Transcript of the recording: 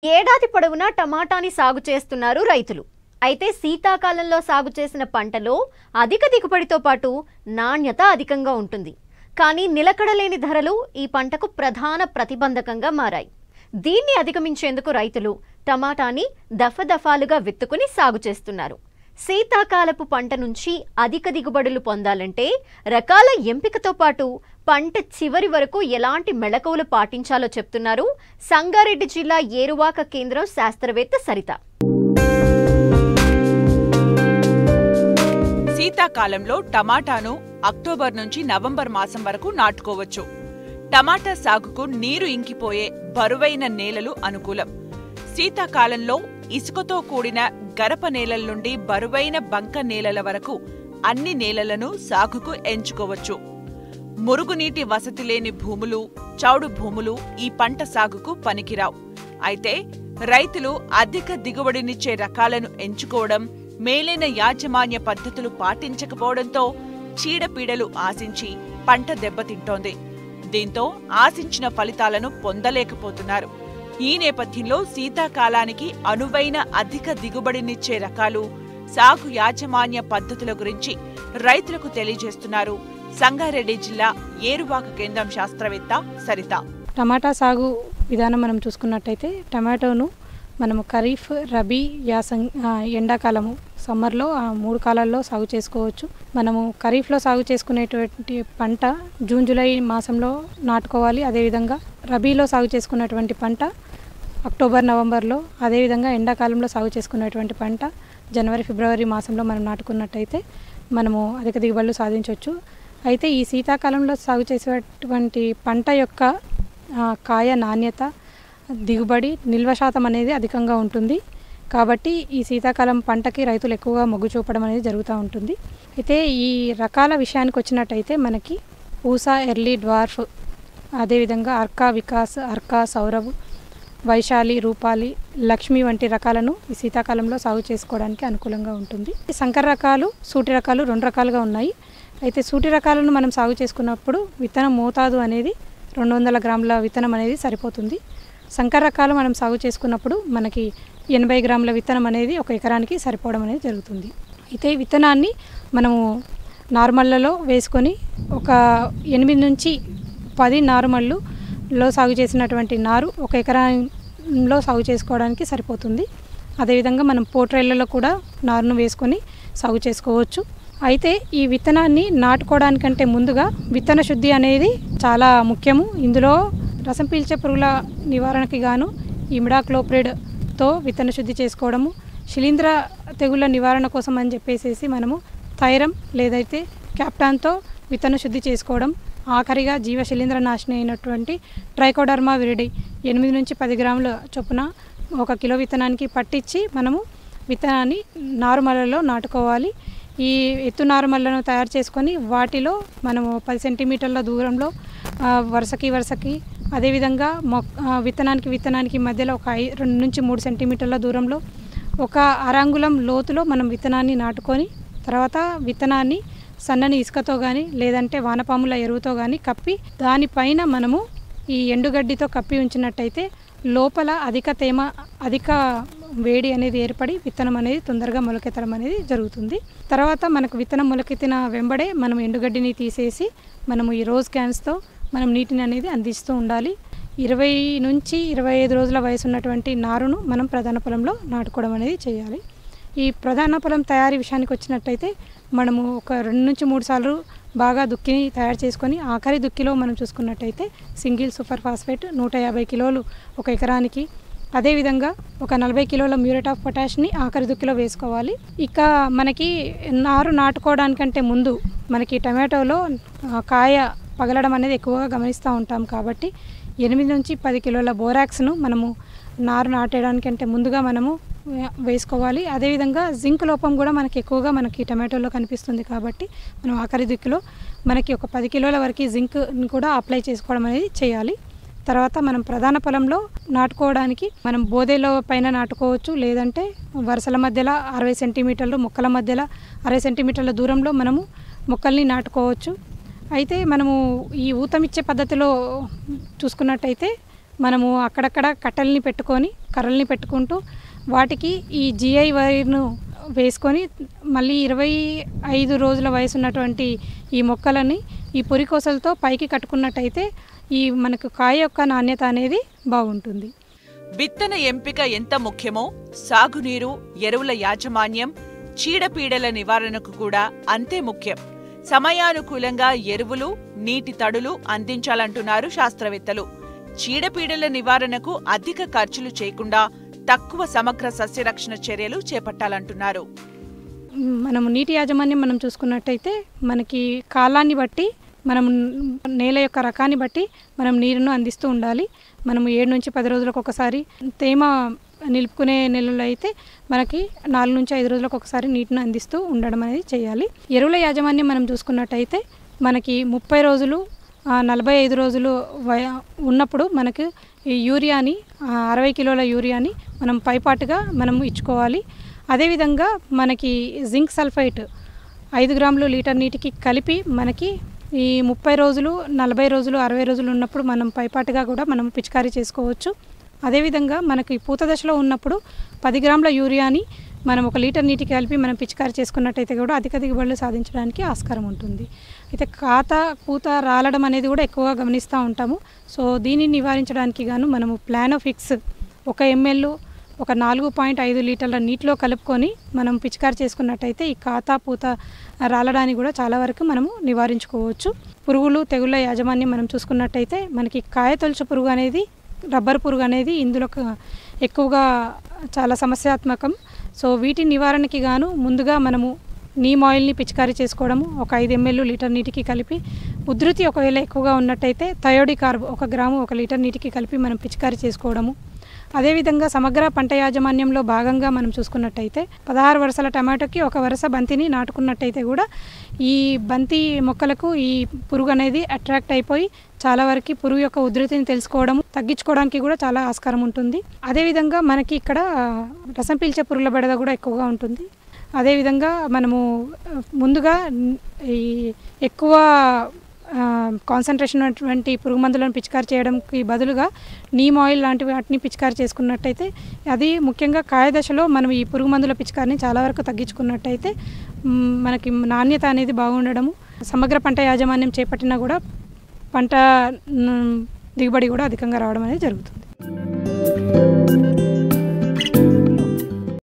ఏడాది పొడవునా టమాటాని సాగు చేస్తున్నారు రైతులు. అయితే శీతాకాలంలో సాగు చేసిన పంటలో అధిక దిగుబడితో పాటు నాణ్యత అధికంగా ఉంటుంది. కానీ నిలకడలేని ధరలు ఈ పంటకు ప్రధాన ప్రతిబంధకంగా మారాయి. దీన్ని అధిగమించేందుకు రైతులు టమాటాని దఫదఫాలుగా విత్తుకుని సాగు చేస్తున్నారు. శీతాకాలపు పంట నుంచి అధిక దిగుబడులు పొందాలంటే రకాల ఎంపికతో పాటు పంట చివరి వరకు ఎలాంటి మెళకువలు పాటించాలో చెప్తున్నారు సంగారెడ్డి జిల్లా ఏరువాక కేంద్రం శాస్త్రవేత్త సరిత. శీతాకాలంలో టమాటాను అక్టోబర్ నుంచి నవంబర్ మాసం వరకు నాటుకోవచ్చు. టమాటా సాగుకు నీరు ఇంకిపోయే బరువైన నేలలు అనుకూలం. శీతాకాలంలో ఇసుకతో కూడిన గరప నేలల నుండి బరువైన బంక నేలల వరకు అన్ని నేలలను సాగుకు ఎంచుకోవచ్చు. మురుగునీటి వసతి లేని భూములు, చౌడు భూములు ఈ పంట సాగుకు పనికిరావు. అయితే రైతులు అధిక దిగుబడినిచ్చే రకాలను ఎంచుకోవడం, మేలైన యాజమాన్య పద్ధతులు పాటించకపోవడంతో చీడపీడలు ఆశించి పంట దెబ్బతింటోంది. దీంతో ఆశించిన ఫలితాలను పొందలేకపోతున్నారు. ఈ నేపథ్యంలో శీతాకాలానికి అనువైన అధిక దిగుబడినిచ్చే రకాలు, సాగు యాజమాన్య పద్ధతుల గురించి రైతులకు తెలియజేస్తున్నారు సంగారెడ్డి జిల్లా ఏరువాక కేంద్రం శాస్త్రవేత్త సరిత. టమాటా సాగు విధానం మనం చూసుకున్నట్టయితే టమాటోను మనము ఖరీఫ్, రబీ, ఎండాకాలము, సమ్మర్లో 3 కాలాల్లో సాగు చేసుకోవచ్చు. మనము ఖరీఫ్లో సాగు చేసుకునేటువంటి పంట జూన్, జూలై మాసంలో నాటుకోవాలి. అదేవిధంగా రబీలో సాగు చేసుకున్నటువంటి పంట అక్టోబర్, నవంబర్లో, అదేవిధంగా ఎండాకాలంలో సాగు చేసుకున్నటువంటి పంట జనవరి, ఫిబ్రవరి మాసంలో మనం నాటుకున్నట్టయితే మనము అధిక దిగుబడులు సాధించవచ్చు. అయితే ఈ శీతాకాలంలో సాగు చేసేటువంటి పంట యొక్క కాయ నాణ్యత, దిగుబడి, నిల్వ శాతం అనేది అధికంగా ఉంటుంది. కాబట్టి ఈ శీతాకాలం పంటకి రైతులు ఎక్కువగా మొగ్గు చూపడం అనేది జరుగుతూ ఉంటుంది. అయితే ఈ రకాల విషయానికి వచ్చినట్టయితే మనకి పూసా, ఎర్లీ, డ్వార్ఫ్, అదేవిధంగా అర్కా వికాస్, అర్కా సౌరవ్, వైశాలి, రూపాలి, లక్ష్మి వంటి రకాలను ఈ శీతాకాలంలో సాగు చేసుకోవడానికి అనుకూలంగా ఉంటుంది. సంకర రకాలు, సూటి రకాలు 2 రకాలుగా ఉన్నాయి. అయితే సూటి రకాలను మనం సాగు చేసుకున్నప్పుడు విత్తనం మోతాదు అనేది 200 గ్రాముల విత్తనం అనేది సరిపోతుంది. సంకర రకాలు మనం సాగు చేసుకున్నప్పుడు మనకి 80 గ్రాముల విత్తనం అనేది 1 ఎకరానికి సరిపోవడం అనేది జరుగుతుంది. అయితే విత్తనాన్ని మనము నార్మల్లలో వేసుకొని ఒక 8 నుంచి 10 నార్మల్లో సాగు చేసినటువంటి నారు 1 ఎకరంలో సాగు చేసుకోవడానికి సరిపోతుంది. అదేవిధంగా మనం పోట్రైళ్లలో కూడా నారును వేసుకొని సాగు చేసుకోవచ్చు. అయితే ఈ విత్తనాన్ని నాటుకోవడానికంటే ముందుగా విత్తన శుద్ధి అనేది చాలా ముఖ్యము. ఇందులో రసం పీల్చే పురుగుల నివారణకి గాను ఇమిడాక్లోప్రిడ్తో విత్తన శుద్ధి చేసుకోవడము, శిలీంధ్ర తెగుళ్ళ నివారణ కోసం అని చెప్పేసి మనము థైరమ్ లేదైతే క్యాప్టాన్తో విత్తన శుద్ధి చేసుకోవడం, ఆఖరిగా జీవ శిలీంద్ర నాశిని అయినటువంటి ట్రైకోడర్మా విరిడి 8 నుంచి 10 గ్రాముల చొప్పున 1 కిలో విత్తనానికి పట్టించి మనము విత్తనాన్ని నారుమలలో నాటుకోవాలి. ఈ ఎత్తు నారుమలను తయారు చేసుకొని వాటిలో మనము 10 సెంటీమీటర్ల దూరంలో వరుసకి అదేవిధంగా విత్తనానికి మధ్యలో ఒక 2 నుంచి 3 సెంటీమీటర్ల దూరంలో 1 అరంగుళం లోతులో మనం విత్తనాన్ని నాటుకొని తర్వాత విత్తనాన్ని సన్నని ఇసుకతో కానీ లేదంటే వానపాముల ఎరువుతో కానీ కప్పి దానిపైన మనము ఈ ఎండుగడ్డితో కప్పి ఉంచినట్టయితే లోపల అధిక తేమ, అధిక వేడి అనేది ఏర్పడి విత్తనం అనేది తొందరగా మొలకెత్తడం అనేది జరుగుతుంది. తర్వాత మనకు విత్తనం మొలకెత్తిన వెంబడే మనం ఎండుగడ్డిని తీసేసి మనము ఈ రోజ్ క్యాన్స్తో మనం నీటిని అనేది అందిస్తూ ఉండాలి. 20 నుంచి 25 రోజుల వయసు ఉన్నటువంటి నారును మనం ప్రధాన పొలంలో నాటుకోవడం అనేది చేయాలి. ఈ ప్రధాన పొలం తయారీ విషయానికి వచ్చినట్టయితే మనము ఒక 2 నుంచి 3 సార్లు బాగా దుక్కిని తయారు చేసుకొని ఆఖరి దుక్కిలో మనం చూసుకున్నట్టయితే సింగిల్ సూపర్ ఫాస్ఫేట్ 150 కిలోలు 1 ఎకరానికి, అదేవిధంగా ఒక 40 కిలోల మ్యూరేట్ ఆఫ్ పొటాష్ని ఆఖరి దుక్కిలో వేసుకోవాలి. ఇక మనకి నారు నాటుకోవడానికంటే ముందు మనకి టమాటోలో కాయ పగలడం అనేది ఎక్కువగా గమనిస్తూ ఉంటాం. కాబట్టి 8 నుంచి 10 కిలోల బోరాక్స్ను మనము నారు నాటడానికంటే ముందుగా మనము వేసుకోవాలి. అదేవిధంగా జింక్ లోపం కూడా ఎక్కువగా మనకి టమాటోలో కనిపిస్తుంది. కాబట్టి మనం ఆఖరి దిక్కులో మనకి ఒక 10 కిలోల వరకు జింక్ని కూడా అప్లై చేసుకోవడం అనేది చేయాలి. తర్వాత మనం ప్రధాన పొలంలో నాటుకోవడానికి మనం బోదెలో పైన నాటుకోవచ్చు, లేదంటే వరుసల మధ్యలో 60 సెంటీమీటర్లు, మొక్కల మధ్యలో 60 సెంటీమీటర్ల దూరంలో మనము మొక్కల్ని నాటుకోవచ్చు. అయితే మనము ఈ ఊతమిచ్చే పద్ధతిలో చూసుకున్నట్టయితే మనము అక్కడక్కడ కట్టెల్ని పెట్టుకొని కర్రల్ని పెట్టుకుంటూ వాటికి ఈ జిఐ వైర్ను వేసుకొని మళ్ళీ 25 రోజుల వయసు ఉన్నటువంటి ఈ మొక్కలని ఈ పురికోసలతో పైకి కట్టుకున్నట్టయితే ఈ మనకు కాయ యొక్క నాణ్యత అనేది బాగుంటుంది. విత్తన ఎంపిక ఎంత ముఖ్యమో సాగునీరు, ఎరువుల యాజమాన్యం, చీడపీడల నివారణకు కూడా అంతే ముఖ్యం. సమయానుకూలంగా ఎరువులు, నీటి తడులు అందించాలంటున్నారు శాస్త్రవేత్తలు. చీడపీడల నివారణకు అధిక ఖర్చులు చేయకుండా తక్కువ సమగ్ర సస్యరక్షణ చర్యలు చేపట్టాలంటున్నారు. మనము నీటి యాజమాన్యం మనం చూసుకున్నట్టయితే మనకి కాలాన్ని బట్టి మనం నేల యొక్క రకాన్ని బట్టి మనం నీరును అందిస్తూ ఉండాలి. మనము 7 నుంచి 10 రోజులకు ఒకసారి, తేమ నిలుపుకునే నెలలు అయితే మనకి 4 నుంచి 5 రోజులకు ఒకసారి నీటిని అందిస్తూ ఉండడం అనేది చేయాలి. ఎరువుల యాజమాన్యం మనం చూసుకున్నట్టయితే మనకి 30 రోజులు 45 రోజులు ఉన్నప్పుడు మనకు ఈ యూరియాని 60 కిలోల యూరియాని మనం పైపాటుగా మనం ఇచ్చుకోవాలి. అదేవిధంగా మనకి జింక్ సల్ఫైట్ 5 గ్రాములు లీటర్ నీటికి కలిపి మనకి ఈ 30 రోజులు 40 రోజులు 60 రోజులు ఉన్నప్పుడు మనం పైపాటుగా కూడా మనం పిచికారీ చేసుకోవచ్చు. అదేవిధంగా మనకి పూత దశలో ఉన్నప్పుడు 10 గ్రాముల యూరియాని మనం 1 లీటర్ నీటికి కలిపి మనం పిచికారీ చేసుకున్నట్టయితే కూడా అధిక దిగుబడులు సాధించడానికి ఆస్కారం ఉంటుంది. అయితే కాత పూత రాలడం అనేది కూడా ఎక్కువగా గమనిస్తూ ఉంటాము. సో దీనిని నివారించడానికి గాను మనము ప్లానోఫిక్స్ 1 ml 4.5 లీటర్ల నీటిలో కలుపుకొని మనం పిచికారీ చేసుకున్నట్టయితే ఈ కాత పూత రాలడానికి కూడా చాలా వరకు మనము నివారించుకోవచ్చు. పురుగులు, తెగుళ్ళ యాజమాన్యం మనం చూసుకున్నట్టయితే మనకి కాయతొలుచు పురుగు అనేది, రబ్బర్ పురుగు అనేది ఇందులో ఎక్కువగా చాలా సమస్యాత్మకం. సో వీటి నివారణకి గాను ముందుగా మనము నీమ్ ఆయిల్ని పిచికారీ చేసుకోవడము 5 ml లీటర్ నీటికి కలిపి, ఉధృతి ఒకవేళ ఎక్కువగా ఉన్నట్టయితే థయోడికార్బ్ 1 గ్రాము 1 లీటర్ నీటికి కలిపి మనం పిచికారీ చేసుకోవడము. అదేవిధంగా సమగ్ర పంట యాజమాన్యంలో భాగంగా మనం చూసుకున్నట్టయితే 16 వరుసల టమాటోకి 1 వరుస బంతిని నాటుకున్నట్టయితే కూడా ఈ బంతి మొక్కలకు ఈ పురుగు అనేది అట్రాక్ట్ అయిపోయి చాలా వరకు పురుగు యొక్క ఉధృతిని తెలుసుకోవడం, తగ్గించుకోవడానికి కూడా చాలా ఆస్కారం ఉంటుంది. అదేవిధంగా మనకి ఇక్కడ రసం పీల్చే పురుగుల బెడద కూడా ఎక్కువగా ఉంటుంది. అదేవిధంగా మనము ముందుగా ఈ ఎక్కువ కాన్సన్ట్రేషన్ ఉన్నటువంటి పురుగు మందులను పిచికారీ చేయడానికి బదులుగా నీమ్ ఆయిల్ లాంటి వాటిని పిచికారీ చేసుకున్నట్టయితే, అది ముఖ్యంగా కాయ దశలో మనం ఈ పురుగు మందుల పిచికారిని చాలా వరకు తగ్గించుకున్నట్టయితే మనకి నాణ్యత అనేది బాగుండడము, సమగ్ర పంట యాజమాన్యం చేపట్టినా కూడా పంట దిగుబడి కూడా అధికంగా రావడం అనేది జరుగుతుంది.